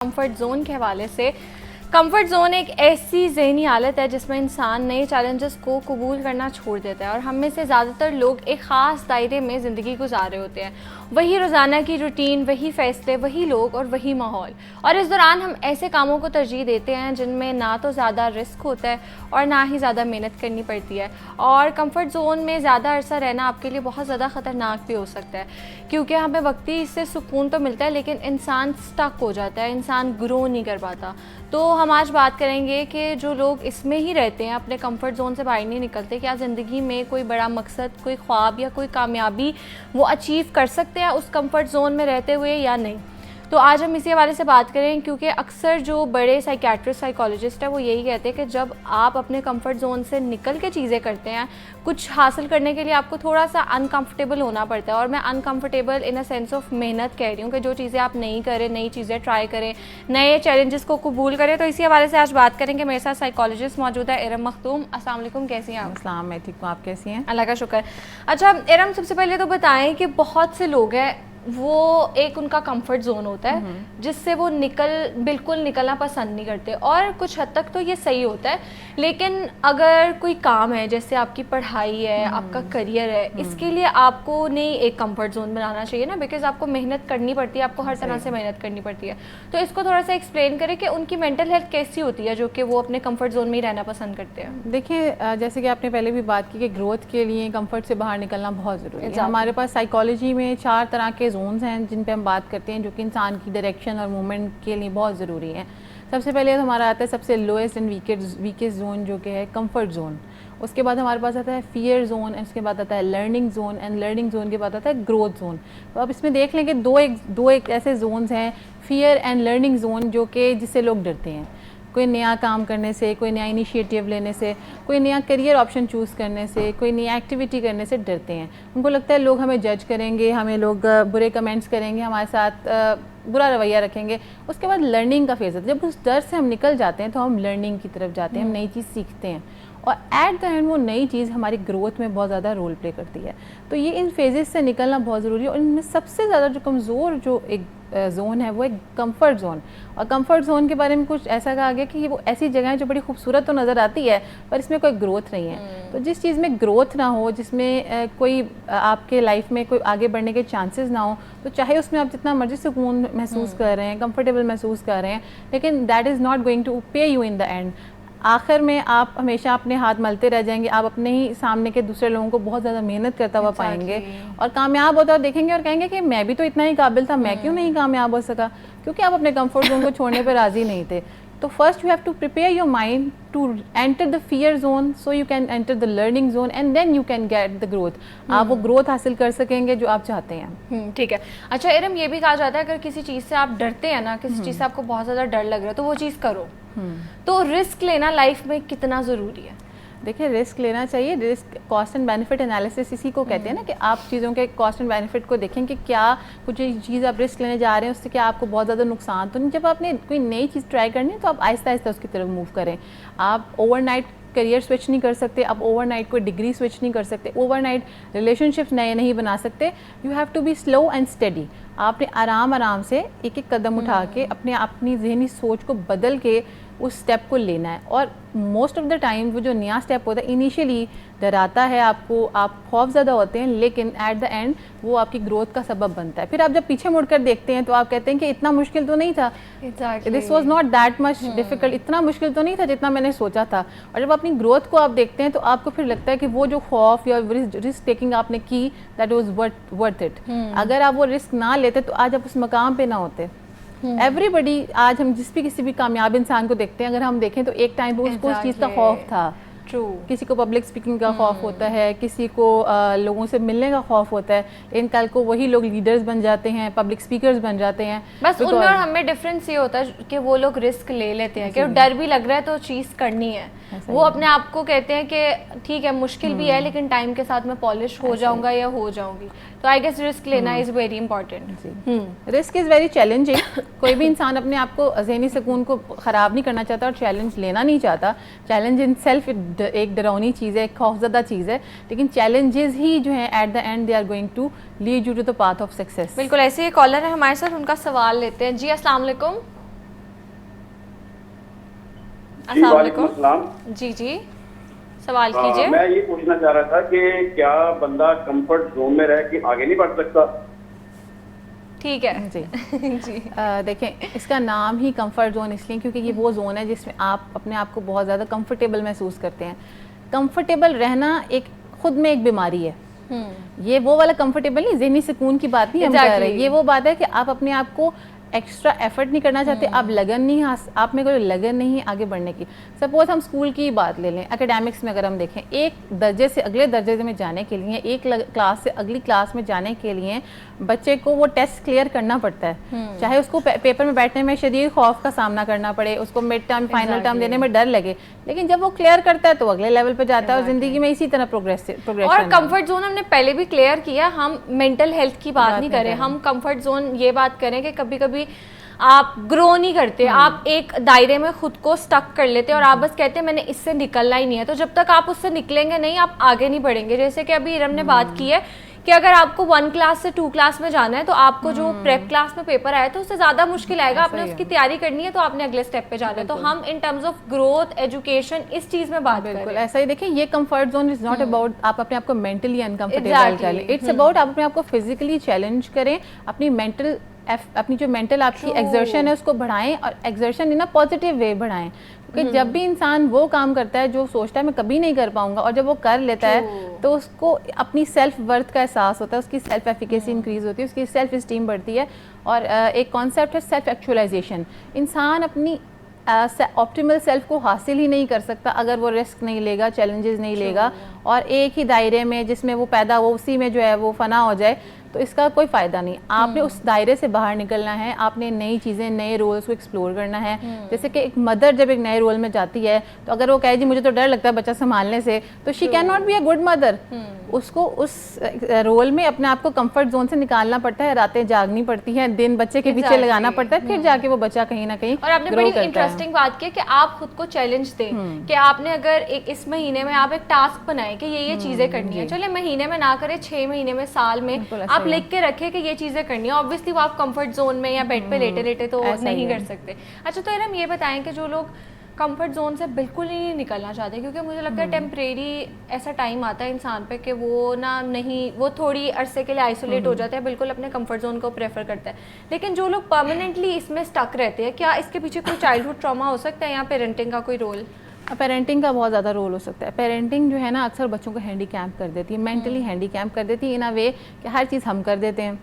Comfort zone کے حوالے سے کمفرٹ زون ایک ایسی ذہنی حالت ہے جس میں انسان نئے چیلنجز کو قبول کرنا چھوڑ دیتا ہے، اور ہم میں سے زیادہ تر لوگ ایک خاص دائرے میں زندگی گزار رہے ہوتے ہیں، وہی روزانہ کی روٹین، وہی فیصلے، وہی لوگ اور وہی ماحول، اور اس دوران ہم ایسے کاموں کو ترجیح دیتے ہیں جن میں نہ تو زیادہ رسک ہوتا ہے اور نہ ہی زیادہ محنت کرنی پڑتی ہے، اور کمفرٹ زون میں زیادہ عرصہ رہنا آپ کے لیے بہت زیادہ خطرناک بھی ہو سکتا ہے، کیونکہ ہمیں وقتی اس سے سکون تو ملتا ہے لیکن انسان سٹک ہو جاتا ہے، انسان گرو نہیں کر پاتا۔ تو ہم آج بات کریں گے کہ جو لوگ اس میں ہی رہتے ہیں، اپنے کمفرٹ زون سے باہر نہیں نکلتے، کیا زندگی میں کوئی بڑا مقصد، کوئی خواب یا کوئی کامیابی وہ اچیو کر سکتے ہیں اس کمفرٹ زون میں رہتے ہوئے یا نہیں۔ تو آج ہم اسی حوالے سے بات کریں، کیونکہ اکثر جو بڑے سائیکیٹرسٹ، سائیکالوجسٹ ہیں وہ یہی کہتے ہیں کہ جب آپ اپنے کمفرٹ زون سے نکل کے چیزیں کرتے ہیں، کچھ حاصل کرنے کے لیے آپ کو تھوڑا سا انکمفرٹیبل ہونا پڑتا ہے، اور میں uncomfortable in a sense of محنت کہہ رہی ہوں کہ جو چیزیں آپ نہیں کریں، نئی چیزیں ٹرائی کریں، نئے چیلنجز کو قبول کریں۔ تو اسی حوالے سے آج بات کریں گے، میرے ساتھ سائیکالوجسٹ موجود ہے ارم مختوم۔ السلام علیکم، کیسی ہیں آپ؟ السلام، میں ٹھیک ہوں، آپ کیسی ہیں؟ اللہ کا شکر۔ اچھا ارم، سب سے پہلے تو بتائیں کہ بہت سے لوگ ہیں وہ ایک ان کا کمفرٹ زون ہوتا ہے جس سے وہ بالکل نکلنا پسند نہیں کرتے، اور کچھ حد تک تو یہ صحیح ہوتا ہے، لیکن اگر کوئی کام ہے جیسے آپ کی پڑھائی ہے، آپ کا کریئر ہے، اس کے لیے آپ کو نہیں ایک کمفرٹ زون بنانا چاہیے نا، بیکاز آپ کو محنت کرنی پڑتی ہے، آپ کو ہر طرح سے محنت کرنی پڑتی ہے۔ تو اس کو تھوڑا سا ایکسپلین کریں کہ ان کی مینٹل ہیلتھ کیسی ہوتی ہے جو کہ وہ اپنے کمفرٹ زون میں ہی رہنا پسند کرتے ہیں۔ دیکھیں، جیسے کہ آپ نے پہلے بھی بات کی کہ گروتھ کے لیے کمفرٹ سے باہر نکلنا بہت ضروری ہے۔ ہمارے پاس سائیکالوجی میں 4 طرح کے زونز ہیں جن پہ ہم بات کرتے ہیں، جو کہ انسان کی ڈائریکشن اور موومنٹ کے لیے بہت ضروری ہیں۔ سب سے پہلے ہمارا آتا ہے سب سے لوئسٹ اینڈ ویکسٹ زون، جو کہ ہے کمفرٹ زون۔ اس کے بعد ہمارے پاس آتا ہے فیئر زون، اس کے بعد آتا ہے learning zone, and learning zone کے بعد آتا ہے گروتھ زون۔ تو آپ اس میں دیکھ لیں کہ دو ایک ایسے زونز ہیں، فیئر اینڈ لرننگ زون، جو کہ جس سے لوگ ڈرتے ہیں، کوئی نیا کام کرنے سے، کوئی نیا انیشیٹیو لینے سے، کوئی نیا کریئر آپشن چوز کرنے سے، کوئی نیا ایکٹیویٹی کرنے سے ڈرتے ہیں۔ ان کو لگتا ہے لوگ ہمیں جج کریں گے، ہمیں لوگ برے کمنٹس کریں گے، ہمارے ساتھ برا رویہ رکھیں گے۔ اس کے بعد لرننگ کا فیز ہے، جب اس ڈر سے ہم نکل جاتے ہیں تو ہم لرننگ کی طرف جاتے ہیں، ہم نئی چیز سیکھتے ہیں، اور ایٹ دا اینڈ وہ نئی چیز ہماری گروتھ میں بہت زیادہ رول پلے کرتی ہے۔ تو یہ ان فیزز سے نکلنا بہت ضروری ہے، اور ان میں سب سے زیادہ جو کمزور جو ایک زون ہے وہ ایک کمفرٹ زون۔ اور کمفرٹ زون کے بارے میں کچھ ایسا کہا گیا کہ وہ ایسی جگہ ہے جو بڑی خوبصورت تو نظر آتی ہے پر اس میں کوئی گروتھ نہیں ہے۔ تو جس چیز میں گروتھ نہ ہو، جس میں کوئی آپ کے لائف میں کوئی آگے بڑھنے کے چانسز نہ ہو، تو چاہے اس میں آپ جتنا مرضی سکون محسوس کر رہے ہیں، کمفرٹیبل محسوس کر رہے ہیں، لیکن that is not going to pay you in the end. آخر میں آپ ہمیشہ اپنے ہاتھ ملتے رہ جائیں گے، آپ اپنے ہی سامنے کے دوسرے لوگوں کو بہت زیادہ محنت کرتا ہوا پائیں گے، اور کامیاب ہوتا ہوا دیکھیں گے اور کہیں گے کہ میں بھی تو اتنا ہی قابل تھا، میں کیوں نہیں کامیاب ہو سکا، کیونکہ آپ اپنے کمفرٹ زون کو چھوڑنے پہ راضی نہیں تھے۔ تو first you have to prepare your mind to enter the fear zone, so you can enter the learning zone, and then you can get the growth. آپ وہ گروتھ حاصل کر سکیں گے جو آپ چاہتے ہیں۔ ٹھیک ہے۔ اچھا ارم، یہ بھی کہا جاتا ہے اگر کسی چیز سے آپ ڈرتے ہیں نا، کسی چیز سے آپ کو بہت زیادہ ڈر لگ رہا ہے تو وہ چیز کرو۔ تو رسک لینا لائف میں کتنا ضروری ہے؟ دیکھیں، رسک لینا چاہیے، risk cost and benefit analysis اسی کو کہتے ہیں نا، کہ آپ چیزوں کے کاسٹ اینڈ بینیفٹ کو دیکھیں کہ کیا کچھ چیز آپ رسک لینے جا رہے ہیں اس سے کیا آپ کو بہت زیادہ نقصان تو نہیں۔ جب آپ نے کوئی نئی چیز ٹرائی کرنی ہے تو آپ آہستہ آہستہ اس کی طرف موو کریں۔ آپ اوور نائٹ کریئر سوئچ نہیں کر سکتے، آپ اوور نائٹ کوئی ڈگری سوئچ نہیں کر سکتے، اوور نائٹ ریلیشن شپس نئے نہیں بنا سکتے۔ You have to be slow and study. آپ نے آرام سے ایک ایک قدم اٹھا کے اپنی ذہنی سوچ کو بدل کے اس اسٹیپ کو لینا ہے، اور موسٹ آف دا ٹائم وہ جو نیا اسٹیپ ہوتا ہے انیشیلی ڈراتا ہے آپ کو، آپ خوف زدہ ہوتے ہیں، لیکن ایٹ دا اینڈ وہ آپ کی گروتھ کا سبب بنتا ہے۔ پھر آپ جب پیچھے مڑ کر دیکھتے ہیں تو آپ کہتے ہیں کہ اتنا مشکل تو نہیں تھا، this was not that much difficult, اتنا مشکل تو نہیں تھا جتنا میں نے سوچا تھا۔ اور جب اپنی گروتھ کو آپ دیکھتے ہیں تو آپ کو پھر لگتا ہے کہ وہ جو خوف یا رسک ٹیکنگ آپ نے کی، دیٹ واز ورتھ اٹ۔ اگر آپ وہ رسک نہ لیتے تو آج آپ اس مقام پہ نہ ہوتے۔ ایوری بڈی، آج ہم کسی بھی کامیاب انسان کو دیکھتے ہیں، اگر ہم دیکھیں تو ایک ٹائم پہ اس کو اس چیز کا خوف تھا۔ کسی کو پبلک اسپیکنگ کا خوف ہوتا ہے، کسی کو لوگوں سے ملنے کا خوف ہوتا ہے، لیکن کل کو وہی لوگ لیڈرز بن جاتے ہیں، پبلک اسپیکرز بن جاتے ہیں۔ بس ان میں اور ہم میں ڈفرینس یہ ہوتا ہے کہ وہ لوگ رسک لے لیتے ہیں کہ ڈر بھی لگ رہا ہے تو چیز کرنی ہے، وہ اپنے آپ کو کہتے ہیں کہ ٹھیک ہے مشکل بھی ہے لیکن ٹائم کے ساتھ میں پالش ہو جاؤں گا یا ہو جاؤں گی۔ تو آئی گیس رسک لینا is very important. Risk is very challenging. کوئی بھی انسان اپنے آپ کو ذہنی سکون کو خراب نہیں کرنا چاہتا اور چیلنج لینا نہیں چاہتا۔ چیلنج ان سیلف ایک ڈراؤنی چیز ہے، ایک خوفزدہ چیز ہے، لیکن چیلنجز ہی جو ہیں at the end they are going to lead you to the path of success. بالکل ایسے ہی کالر ہے ہمارے ساتھ، ان کا سوال لیتے ہیں۔ جی السلام علیکم۔ अस्सलाम वालेकुम वालेकुम। अस्सलाम। जी जी, सवाल कीजिए। मैं ये पूछना चाह रहा था कि क्या बंदा कंफर्ट जोन में रह के आगे नहीं बढ़ सकता? ठीक है जी जी देखें, इसका नाम ही कंफर्ट जोन इसलिए क्योंकि ये वो जोन है जिसमें आप अपने आप को बहुत ज़्यादा कंफर्टेबल महसूस करते हैं। कंफर्टेबल रहना एक खुद में एक बीमारी है। ये वो वाला कंफर्टेबल नहीं, ज़हनी सुकून की बात नहीं हम कर रहे हैं। ये वो बात है कि आप अपने आप को एक्स्ट्रा एफर्ट नहीं करना चाहते, आप लगन नहीं, आप में कोई लगन नहीं आगे बढ़ने की। सपोज हम स्कूल की बात ले लें, एकेडमिक्स में अगर हम देखें, एक दर्जे से अगले दर्जे में जाने के लिए, एक क्लास से अगली क्लास में जाने के लिए बच्चे को वो टेस्ट क्लियर करना पड़ता है। चाहे उसको पेपर में बैठने में शदीद खौफ का सामना करना पड़े, उसको मिड टर्म फाइनल टर्म देने में डर लगे, लेकिन जब वो क्लियर करता है तो अगले लेवल पे जाता है और ज़िंदगी में इसी तरह प्रोग्रेशन। और कंफर्ट जोन हमने पहले भी क्लियर किया, हम मेंटल हेल्थ की बात नहीं करें, हम कंफर्ट जोन ये बात करें कि कभी कभी आप ग्रो नहीं करते, आप एक दायरे में खुद को स्टक कर लेते और आप बस कहते हैं मैंने इससे निकलना ही नहीं है। तो जब तक आप उससे निकलेंगे नहीं, आप आगे नहीं बढ़ेंगे। जैसे कि अभी इरम ने बात की है कि अगर आपको 1 क्लास से 2 क्लास में जाना है तो आपको जो प्रेप क्लास में पेपर आया था उससे ज़्यादा मुश्किल आएगा, आपने उसकी तैयारी करनी है तो आपने अगले स्टेप पे जाना है। तो हम in terms of growth, education, इस चीज़ में बात बिल्कुल करें। ऐसा ही देखें, ये comfort zone is not about आप अपने आप को मेंटली अनकंफर्टेबल करें, इट्स अबाउट आप अपने आप को फिजिकली चैलेंज करें, अपनी जो मेंटल आपकी एक्सर्शन है उसको बढ़ाएं और exertion in a positive way बढ़ाएं। क्योंकि जब भी इंसान वो काम करता है जो सोचता है मैं कभी नहीं कर पाऊंगा और जब वो कर लेता है तो उसको अपनी सेल्फ वर्थ का एहसास होता है, उसकी सेल्फ एफिकेसी इंक्रीज होती है, उसकी सेल्फ इस्टीम बढ़ती है। और एक कॉन्सेप्ट है सेल्फ एक्चुअलाइजेशन। इंसान अपनी ऑप्टिमल सेल्फ को हासिल ही नहीं कर सकता अगर वो रिस्क नहीं लेगा, चैलेंजेस नहीं लेगा और एक ही दायरे में जिसमें वो पैदा हो उसी में जो है वो फना हो जाए, तो इसका कोई फ़ायदा नहीं। आपने उस दायरे से बाहर निकलना है, आपने नई चीज़ें, नए रोल्स को एक्सप्लोर करना है। जैसे कि एक मदर जब एक नए रोल में जाती है तो अगर वो कहे जी मुझे तो डर लगता है बच्चा संभालने से, तो she can not be a good mother. उसको उस रोल में अपने आप को कंफर्ट जोन से निकालना पड़ता है, रातें जागनी पड़ती हैं, दिन बच्चे के पीछे लगाना पड़ता है, फिर जाके वो बच्चा कहीं ना कहीं और आपने बड़ी इंटरेस्टिंग बात की कि आप खुद को चैलेंज दें कि आपने अगर इस महीने में आप एक टास्क बनाए कि ये चीजें करनी है, चले महीने में ना करें, 6 महीने में, साल में आप लिख के रखें कि ये चीजें करनी है। ऑब्वियसली वो आप कंफर्ट जोन में या बेड पे लेटे लेटे तो नहीं कर सकते। अच्छा, तो हम ये बताएं कि जो लोग कंफर्ट जोन से बिल्कुल ही नहीं निकलना चाहते, क्योंकि मुझे लगता है टेम्परेरी ऐसा टाइम आता है इंसान पे कि वो थोड़ी अरसे के लिए आइसोलेट हो जाता है, बिल्कुल अपने कंफर्ट जोन को प्रेफर करता है। लेकिन जो लोग परमानेंटली इसमें स्टक रहते हैं, क्या इसके पीछे कोई चाइल्डहुड ट्रॉमा हो सकता है या पेरेंटिंग का कोई रोल? पेरेंटिंग का बहुत ज़्यादा रोल हो सकता है। पेरेंटिंग जो है ना अक्सर बच्चों को हैंडीकैप कर देती है, मेंटली हैंडीकैप कर देती है इन अ वे कि हर चीज़ हम कर देते हैं,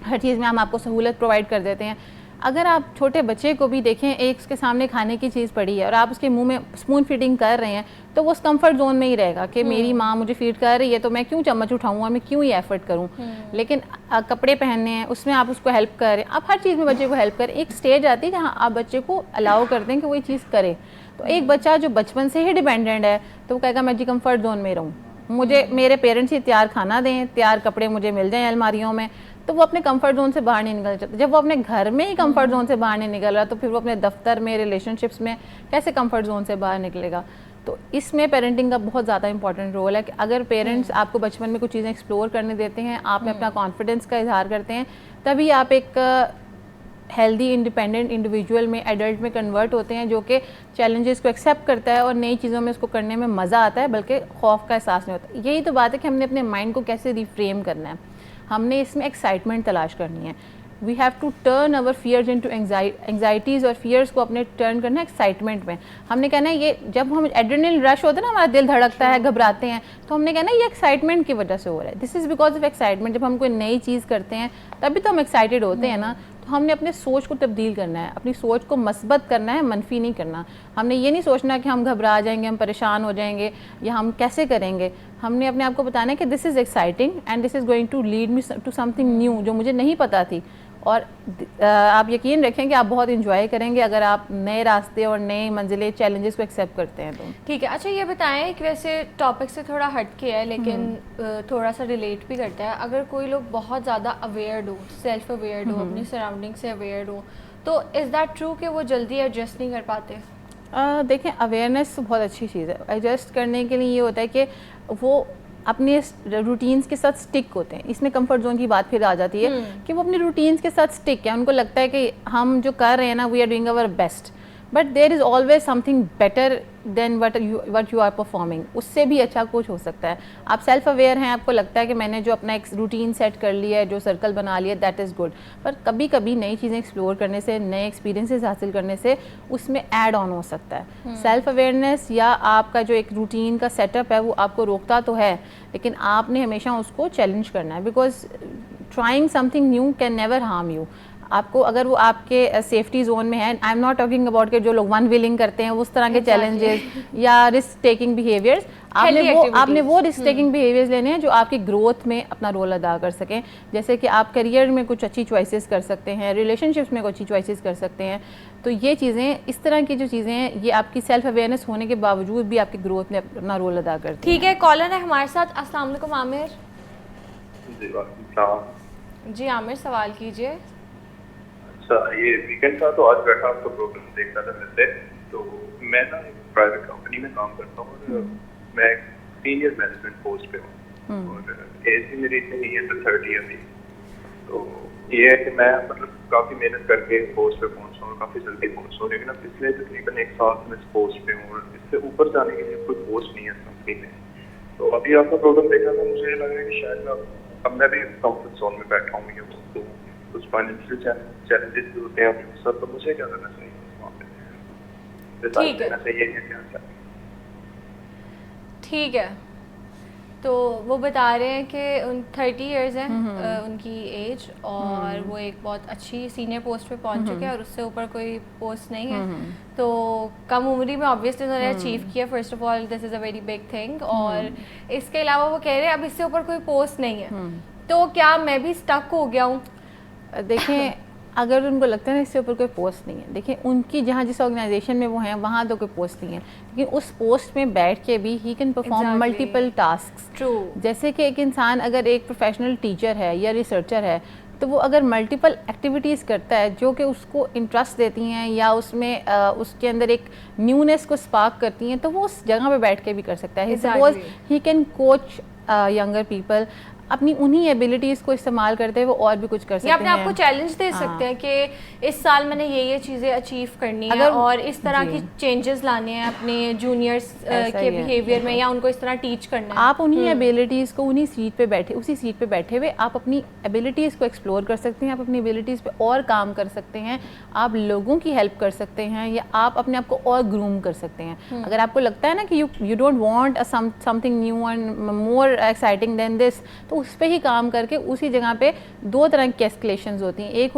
हर चीज़ में हम आपको सहूलत प्रोवाइड कर देते हैं। अगर आप छोटे बच्चे को भी देखें, एक उसके सामने खाने की चीज़ पड़ी है और आप उसके मुंह में स्पून फीडिंग कर रहे हैं, तो वो उस कंफर्ट जोन में ही रहेगा कि मेरी माँ मुझे फीड कर रही है तो मैं क्यों चम्मच उठाऊंगा, मैं क्यों ये एफर्ट करूँ। लेकिन कपड़े पहनने हैं उसमें आप उसको हेल्प करें, आप हर चीज़ में बच्चे को हेल्प करें। एक स्टेज आती है जहाँ आप बच्चे को अलाउ करते हैं कि वो ये चीज़ करे। तो एक बच्चा जो बचपन से ही डिपेंडेंट है तो वो कहेगा मैं जी कंफर्ट जोन में रहूँ, मुझे मेरे पेरेंट्स ही तैयार खाना दें, तैयार कपड़े मुझे मिल जाएं अलमारियों में, तो वो अपने कंफर्ट जोन से बाहर नहीं निकल जाता। जब वो अपने घर में ही कंफर्ट जोन से बाहर नहीं निकल रहा तो फिर वो अपने दफ्तर में, रिलेशनशिप्स में कैसे कंफर्ट जोन से बाहर निकलेगा। तो इसमें पेरेंटिंग का बहुत ज़्यादा इंपॉर्टेंट रोल है कि अगर पेरेंट्स आपको बचपन में कुछ चीज़ें एक्सप्लोर करने देते हैं, आप में अपना कॉन्फिडेंस का इजहार करते हैं, तभी आप एक हेल्दी इंडिपेंडेंट इंडिविजुअल में, एडल्ट में कन्वर्ट होते हैं जो कि चैलेंजेस को एक्सेप्ट करता है और नई चीज़ों में उसको करने में मज़ा आता है, बल्कि खौफ का एहसास नहीं होता। यही तो बात है कि हमने अपने माइंड को कैसे रिफ्रेम करना है, हमने इसमें एक्साइटमेंट तलाश करनी है। We have to turn our fears into anxieties और फियर्स को अपने टर्न करना है एक्साइटमेंट में। हमने कहना है ये जब हम एड्रेनलिन रश होता है ना, हमारा दिल धड़कता है, घबराते हैं, तो हमने कहना है ये एक्साइटमेंट की वजह से हो रहा है, this is because of excitement. जब हम कोई नई चीज़ करते हैं तभी तो हम एक्साइटेड होते हैं ना। तो हमने अपने सोच को तब्दील करना है, अपनी सोच को मस्बत करना है, मनफी नहीं करना। हमने ये नहीं सोचना कि हम घबरा जाएंगे, हम परेशान हो जाएंगे या हम कैसे करेंगे। हमने अपने आप को बताना है कि this is exciting and this is going to lead me to something new जो मुझे नहीं पता थी। और आप यकीन रखें कि आप बहुत इंजॉय करेंगे अगर आप नए रास्ते और नए मंजिलें, चैलेंजेस को एक्सेप्ट करते हैं तो। ठीक है। अच्छा, ये बताएं कि वैसे टॉपिक से थोड़ा हट के है लेकिन थोड़ा सा रिलेट भी करता है, अगर कोई लोग बहुत ज़्यादा अवेयर्ड हो, सेल्फ अवेयर्ड हो, अपनी सराउंडिंग से अवेयर्ड हो, तो इज़ दैट ट्रू कि वो जल्दी एडजस्ट नहीं कर पाते? देखें, अवेयरनेस तो बहुत अच्छी चीज़ है। एडजस्ट करने के लिए ये होता है कि वो अपने रूटीन्स के साथ स्टिक होते हैं। इसमें कंफर्ट जोन की बात फिर आ जाती है कि वो अपने रूटीन्स के साथ स्टिक है, उनको लगता है कि हम जो कर रहे हैं ना we are doing our best. But there is always something better than what you are performing, उससे भी अच्छा कुछ हो सकता है. आप सेल्फ अवेयर हैं, आपको लगता है कि मैंने जो अपना एक रूटीन सेट कर लिया है, जो सर्कल बना लिया, दैट इज़ गुड. पर कभी कभी नई चीज़ें एक्सप्लोर करने से, नए एक्सपीरियंसेस हासिल करने से उसमें ऐड ऑन हो सकता है. सेल्फ अवेयरनेस या आपका जो एक रूटीन का सेटअप है वो आपको रोकता तो है, लेकिन आपने हमेशा उसको चैलेंज करना है. Because trying something new can never harm you. आपको अगर वो आपके सेफ्टी जोन में है, I am not talking about के जो लोग वन विलिंग करते हैं उस तरह के चैलेंजेस या रिस्क टेकिंग बिहेवियर्स, आपने वो रिस्क टेकिंग बिहेवियर्स लेने हैं जो आपकी ग्रोथ में अपना रोल अदा कर सकें. जैसे कि आप करियर में कुछ अच्छी चॉइसेस कर सकते हैं, रिलेशनशिप्स में कुछ अच्छी चॉइसेस कर सकते हैं. तो ये चीज़ें, इस तरह की जो चीज़ें हैं, ये आपकी सेल्फ अवेयरनेस होने के बावजूद भी आपकी ग्रोथ में अपना रोल अदा करती हैं. ठीक है, कॉलर है हमारे साथ. अस्सलाम वालेकुम आमिर. जी आमिर, सवाल कीजिए. अच्छा, ये वीकेंड था तो आज बैठा आपका प्रोग्राम देख रहा था वैसे. तो मैं ना एक प्राइवेट कंपनी में काम करता हूँ और मैं सीनियर मैनेजमेंट पोस्ट पे हूँ और एज भी मेरी इतनी नहीं है, अंडर 30 अभी. तो ये है कि मैं मतलब काफ़ी मेहनत करके पोस्ट पे पहुँचा हूँ, काफ़ी जल्दी पहुँचा हूँ, लेकिन अब पिछले तकरीबन 1 साल से मैं इस पोस्ट पे हूँ और इससे ऊपर जाने के लिए कोई पोस्ट नहीं है कंपनी में. तो अभी आपका प्रोग्राम देखा था, मुझे लग रहा है कि शायद अब मैं भी कंफर्ट जोन में बैठा हूँ. ये तो कुछ फाइनेंशियल चैलेंजेस भी होते हैं अपने सर, तो मुझे क्या करना चाहिए वहाँ पे? ठीक है, चाहिए क्या चाहिए? ठीक है. तो वो बता रहे हैं कि 30 इयर्स है उनकी एज और वो एक बहुत अच्छी सीनियर पोस्ट पे पहुंच चुके हैं और उससे ऊपर कोई पोस्ट नहीं है. तो कम उम्री में ऑब्वियसली उन्होंने अचीव किया. First of all this is a very big thing. और इसके अलावा वो कह रहे हैं अब इससे ऊपर कोई पोस्ट नहीं है. तो क्या मैं भी स्टक हो गया हूँ? देखें, अगर उनको लगता है ना इससे ऊपर कोई पोस्ट नहीं है, देखें उनकी जहाँ जिस ऑर्गेनाइजेशन में वो हैं वहाँ तो कोई पोस्ट नहीं है, लेकिन उस पोस्ट में बैठ के भी he can perform multiple tasks. True. जैसे कि एक इंसान अगर एक प्रोफेशनल टीचर है या रिसर्चर है, तो वो अगर मल्टीपल एक्टिविटीज़ करता है जो कि उसको इंटरेस्ट देती हैं या उसमें उसके अंदर एक न्यूनेस को स्पार्क करती हैं, तो वो उस जगह पे बैठ के भी कर सकता है. Suppose he can coach younger people. अपनी उन्हीं एबिलिटीज़ को इस्तेमाल करते हुए वो और भी कुछ कर सकते हैं. अपने आप को चैलेंज दे सकते हैं कि इस साल मैंने ये चीज़ें अचीव करनी है और इस तरह की चेंजेस लाने हैं अपने जूनियर्स के बिहेवियर में या उनको इस तरह टीच करना है. आप उन्हीं एबिलिटीज़ को उसी सीट पे बैठे हुए आप अपनी एबिलिटीज़ को एक्सप्लोर कर सकते हैं. आप अपनी एबिलिटीज़ पे और काम कर सकते हैं. आप लोगों की हेल्प कर सकते हैं या आप अपने आप को और ग्रूम कर सकते हैं. अगर आपको लगता है ना कि you don't want something new and more exciting than this, तो उस पर ही काम करके उसी जगह पे 2 तरह की एस्केलेशंस होती हैं. एक